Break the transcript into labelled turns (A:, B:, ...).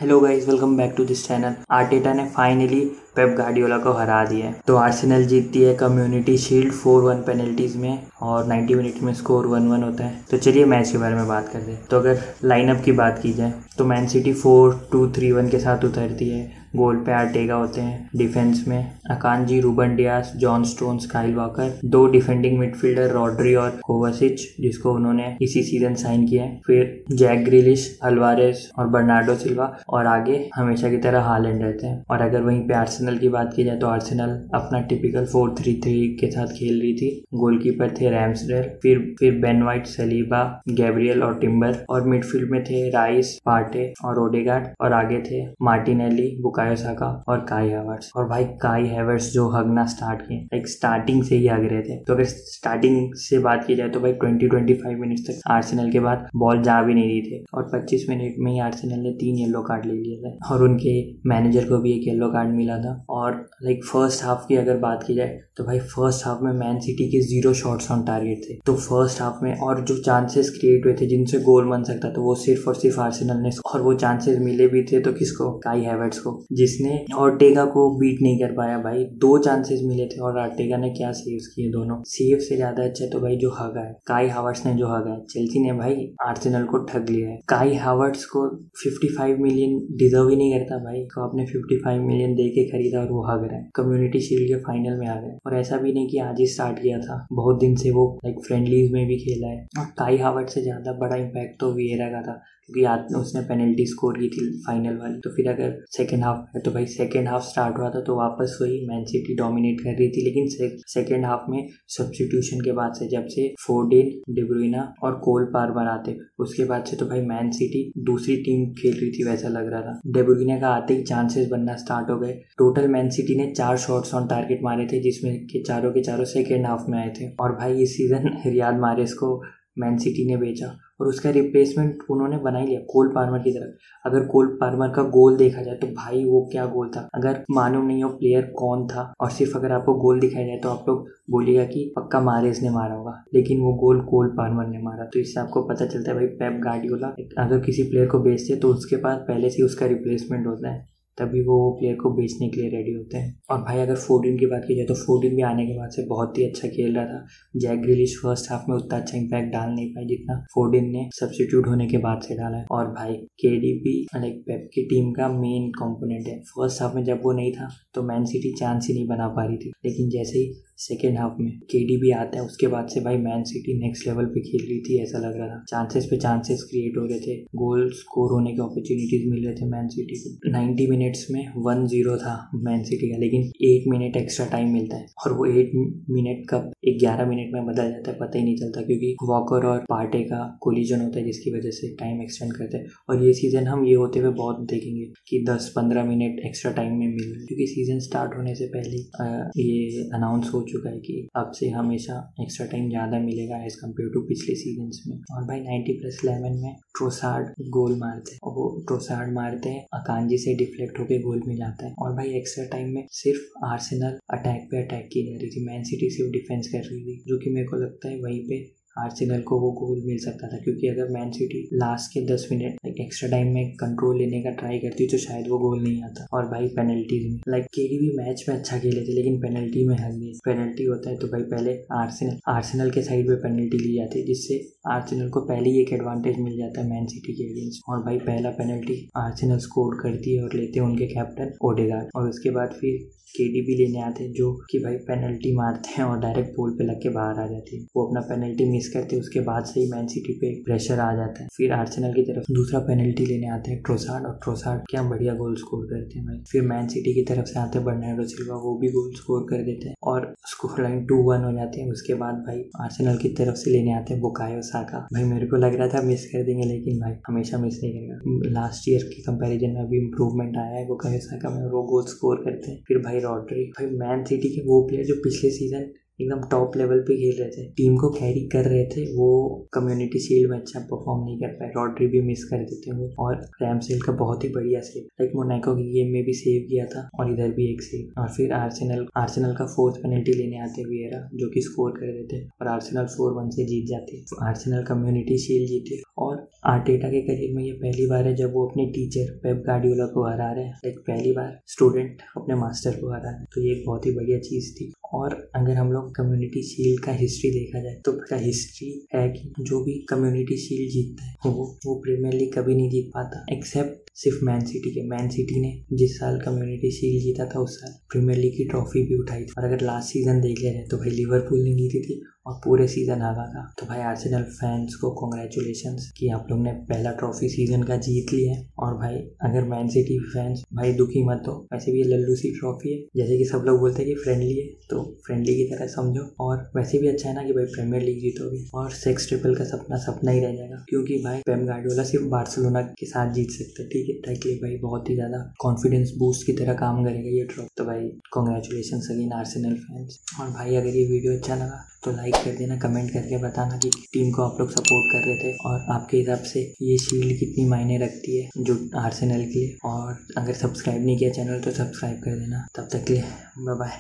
A: Hello guys, welcome back to this channel. Arteta ने finally Pep Guardiola को हरा दिया है। तो आर्सेनल जीतती है कम्युनिटी शील्ड 4-1 पेनल्टीज में और 90 मिनट में स्कोर 1-1 होता है। तो चलिए मैच के बारे में बात करते हैं। तो अगर लाइनअप की बात की जाए तो मैन सिटी 4-2-3-1 के साथ उतरती है। गोल पे आर्टेगा होते हैं, डिफेंस में Akanji, Ruben Dias, John Stones, Kyle Walker, दो डिफेंडिंग मिडफील्डर रॉड्री और कोवासिच जिसको उन्होंने इसी सीजन साइन किया है, फिर जैक ग्रिलिश, अल्वारेस और बर्नार्डो सिल्वा, और आगे हमेशा की तरह हालैंड रहते हैं। और अगर वहीं पे आर्सेनल की बात की जाए तो आर्सेनल अपना टिपिकल 4-3-3 के साथ खेल रही थी। गोलकीपर थे रैम्सडेल, फिर बेन वाइट, सलीबा, गैब्रियल और टिम्बर, और मिडफील्ड में थे राइस, पार्टे और ओडेगार्ड, और आगे थे मार्टिनेली, बुकायो साका और काई हैवर्ट्स। और भाई काई हैवर्ट्स जो हगना स्टार्ट किए, लाइक स्टार्टिंग से ही हग रहे थे। तो अगर स्टार्टिंग से बात की जाए तो भाई 20-25 मिनट तक आर्सेनल के बाद बॉल जा भी नहीं रही थी, और 25 मिनट में ही आर्सेनल ने 3 येलो कार्ड ले लिए थे और उनके मैनेजर को भी एक येलो कार्ड मिला था। और लाइक फर्स्ट हाफ की अगर बात की जाए तो भाई फर्स्ट हाफ में मैन सिटी के 0 शॉट्स ऑन टारगेट थे। तो फर्स्ट हाफ में और जो चांसेस क्रिएट हुए थे जिनसे गोल बन सकता था वो सिर्फ और सिर्फ आर्सेनल ने, और वो चांसेस मिले भी थे तो किसको? काई हैवर्ट्स को, जिसने ऑर्टेगा को बीट नहीं कर पाया। भाई 2 चांसेस मिले थे और ऑर्टेगा ने क्या सेव्स किए, दोनों सेव से ज्यादा अच्छा तो भाई जो हगा है काई हैवर्ट्स ने, जो हगा है। चेल्सी ने भाई आर्सेनल को ठग लिया है। काई हैवर्ट्स को 55 मिलियन डिजर्व ही नहीं करता भाई, तो आपने 55 मिलियन दे के खरीदा और वो हग रहा है। कम्युनिटी शील्ड के फाइनल में आ गए, और ऐसा भी नहीं कि आज ही स्टार्ट किया था, बहुत दिन से वो लाइक फ्रेंडलीज में भी खेला है। और काई हैवर्ट्स से ज्यादा बड़ा इम्पैक्ट तो विएरा का था, क्योंकि आज उसने पेनल्टी स्कोर की थी फाइनल वाली। तो फिर अगर सेकेंड हाफ है तो भाई सेकेंड हाफ स्टार्ट हुआ था तो वापस वही मैन सिटी डोमिनेट कर रही थी, लेकिन सेकेंड हाफ में सब्स्टिट्यूशन के बाद से, जब से फोर्डेन, डी ब्रुइना और कोल पाल्मर आते, उसके बाद से तो भाई मैन सिटी दूसरी टीम खेल रही थी वैसा लग रहा था। डी ब्रुइना का आते ही चांसेस बनना स्टार्ट हो गए। टोटल मैन सिटी ने 4 शॉट्स ऑन टारगेट मारे थे, जिसमें के चारों सेकेंड हाफ में आए थे। और भाई इस सीजन रियाद मारेस को मैन सिटी ने बेचा और उसका रिप्लेसमेंट उन्होंने बना ही लिया कोल पाल्मर की तरफ। अगर कोल पाल्मर का गोल देखा जाए तो भाई वो क्या गोल था, अगर मालूम नहीं हो प्लेयर कौन था और सिर्फ अगर आपको गोल दिखाया जाए तो आप लोग बोलिएगा कि पक्का मारेस ने मारा होगा, लेकिन वो गोल कोल पाल्मर ने मारा। तो इससे आपको पता चलता है भाई पेप गार्डियोला अगर किसी प्लेयर को बेचते तो उसके पास पहले से उसका रिप्लेसमेंट होता है, तभी वो प्लेयर को बेचने के लिए रेडी होते हैं। और भाई अगर फोर्डिन की बात की जाए तो फोर्डिन भी आने के बाद से बहुत ही अच्छा खेल रहा था। जैक ग्रिलिश फर्स्ट हाफ में उतना अच्छा इम्पैक्ट डाल नहीं पाए जितना फोर्डिन ने सब्स्टिट्यूट होने के बाद से डाला है। और भाई केडीबी लाइक पेप की टीम का मेन कंपोनेंट है। फर्स्ट हाफ में जब वो नहीं था तो मैन सिटी चांस ही नहीं बना पा रही थी, लेकिन जैसे ही सेकेंड हाफ में केडीबी आता है उसके बाद से भाई मैन सिटी नेक्स्ट लेवल पे खेल रही थी, ऐसा लग रहा था। चांसेस पे चांसेस क्रिएट हो रहे थे, गोल स्कोर होने के अपॉर्चुनिटीज मिल रहे थे मैन सिटी को। 90 मिनट्स में 1-0 था मैन सिटी का, लेकिन 1 मिनट एक्स्ट्रा टाइम मिलता है और वो 1 मिनट कब 11 मिनट में बदल जाता है पता ही नहीं चलता, क्योंकि वॉकर और पार्टे का कोलिजन होता है जिसकी वजह से टाइम एक्सटेंड करते हैं। और ये सीजन हम ये होते हुए बहुत देखेंगे कि 10-15 मिनट एक्स्ट्रा टाइम में मिल रहा है, क्योंकि सीजन स्टार्ट होने से पहले ये अनाउंस हो चुका है कि अब से हमेशा एक्स्ट्रा टाइम ज़्यादा मिलेगा एज कम्पेयर टू पिछले सीजन्स में। और भाई 90+11 में ट्रोसार्ड गोल मारते हैं, और वो ट्रोसार्ड मारते हैं, अकांजी से डिफ्लेक्ट होकर गोल में जाता है। और भाई एक्स्ट्रा टाइम में सिर्फ आर्सेनल अटैक पे अटैक की जा रही थी, मैन सिटी सिर्फ डिफेंस कर रही थी, जो कि मेरे को लगता है वहीं पे आर्सेनल को वो गोल मिल सकता था। क्योंकि अगर मैन सिटी लास्ट के 10 मिनट एक्स्ट्रा टाइम में कंट्रोल लेने का ट्राई करती तो शायद वो गोल नहीं आता। और भाई पेनल्टीज में लाइक केडीबी मैच में अच्छा खेले थे, लेकिन पेनल्टी में हल गए। पेनल्टी होता है तो भाई पहले आर्सेनल के साइड पे पेनल्टी ली जाती है, जिससे आर्सेनल को पहले ही एक एडवांटेज मिल जाता है मैन सिटी के अगेंस्ट। और भाई पहला पेनल्टी आर्सेनल स्कोर करती है और लेते हैं उनके कैप्टन ओडेगार्ड, और उसके बाद फिर केडीबी लेने आते हैं जो कि भाई पेनल्टी मारते हैं और डायरेक्ट पोल पे लग के बाहर आ जाती है। वो अपना पेनल्टी मिस करते हैं, उसके बाद से ही मैन सिटी पे प्रेशर आ जाता है। फिर आर्सेनल की तरफ दूसरा पेनल्टी लेने आते हैं ट्रोसार्ड, और ट्रोसार्ड क्या बढ़िया गोल स्कोर करते हैं भाई। फिर मैन सिटी की तरफ से आते हैं बर्नार्डो सिल्वा, वो भी गोल स्कोर कर देते हैं और स्कोर लाइन 2-1 हो जाती है। उसके बाद भाई आर्सेनल की तरफ से लेने आते हैं बुकायो साका। भाई मेरे को लग रहा था मिस कर देंगे, लेकिन भाई हमेशा मिस नहीं करेगा। लास्ट ईयर के कंपैरिजन में अभी इंप्रूवमेंट आया है बुकायो साका में, वो गोल स्कोर करते हैं। फिर भाई रॉड्री, भाई मैन सिटी के वो प्लेयर जो पिछले सीजन एकदम टॉप लेवल पे खेल रहे थे, टीम को कैरी कर रहे थे, वो कम्युनिटी शील्ड में अच्छा परफॉर्म नहीं कर पाए। रॉड्री भी मिस कर देते हैं, और रैमसेल का बहुत ही बढ़िया सेव, लाइक मोनाको की गेम में भी सेव किया था और इधर भी एक सेव। और फिर आर्सेनल का 4th पेनल्टी लेने आते विएरा, जो कि स्कोर कर देते और आर्सेनल 4-1 से जीत जाती है। आर्सेनल कम्युनिटी शील्ड जीते और आर्टेटा के करियर में ये पहली बार है जब वो अपने टीचर पेप गार्डियोला को हरा रहे हैं। लाइक पहली बार स्टूडेंट अपने मास्टर को हरा है, तो ये एक बहुत ही बढ़िया चीज़ थी। और अगर हम लोग कम्युनिटी शील्ड का हिस्ट्री देखा जाए तो उसका हिस्ट्री है कि जो भी कम्युनिटी शील्ड जीतता है वो प्रीमियर लीग कभी नहीं जीत पाता, एक्सेप्ट सिर्फ मैन सिटी के। मैन सिटी ने जिस साल कम्युनिटी शील्ड जीता था उस साल प्रीमियर लीग की ट्रॉफी भी उठाई थी। और अगर लास्ट सीजन देख लिया जाए तो भाई लिवरपूल ने जीती थी और पूरे सीजन हारा था। तो भाई आर्सेनल फैंस को कॉन्ग्रेचुलेशंस कि आप लोग ने पहला ट्रॉफी सीजन का जीत लिया है। और भाई अगर मैन सिटी फैंस भाई दुखी मत हो, वैसे भी ये लल्लू सी ट्रॉफी है, जैसे कि सब लोग बोलते हैं कि फ्रेंडली है तो फ्रेंडली की तरह समझो। और वैसे भी अच्छा है ना कि भाई प्रीमियर लीग जीतोगे और सेक्स ट्रिपल का सपना ही रह जाएगा, क्योंकि भाई पेप गार्डियोला सिर्फ बार्सिलोना के साथ जीत सकते हैं। ठीक है, ताकि भाई बहुत ही ज़्यादा कॉन्फिडेंस बूस्ट की तरह काम करेगा ये ट्रॉफी। तो भाई कॉन्ग्रेचुलेशन अगेन आर्सेनल फैंस। और भाई अगर ये वीडियो अच्छा लगा तो लाइक कर देना, कमेंट करके बताना कि टीम को आप लोग सपोर्ट कर रहे थे और आपके हिसाब से ये शील्ड कितनी मायने रखती है जो आर्सेनल के लिए। और अगर सब्सक्राइब नहीं किया चैनल तो सब्सक्राइब कर देना। तब तक के लिए बाय बाय।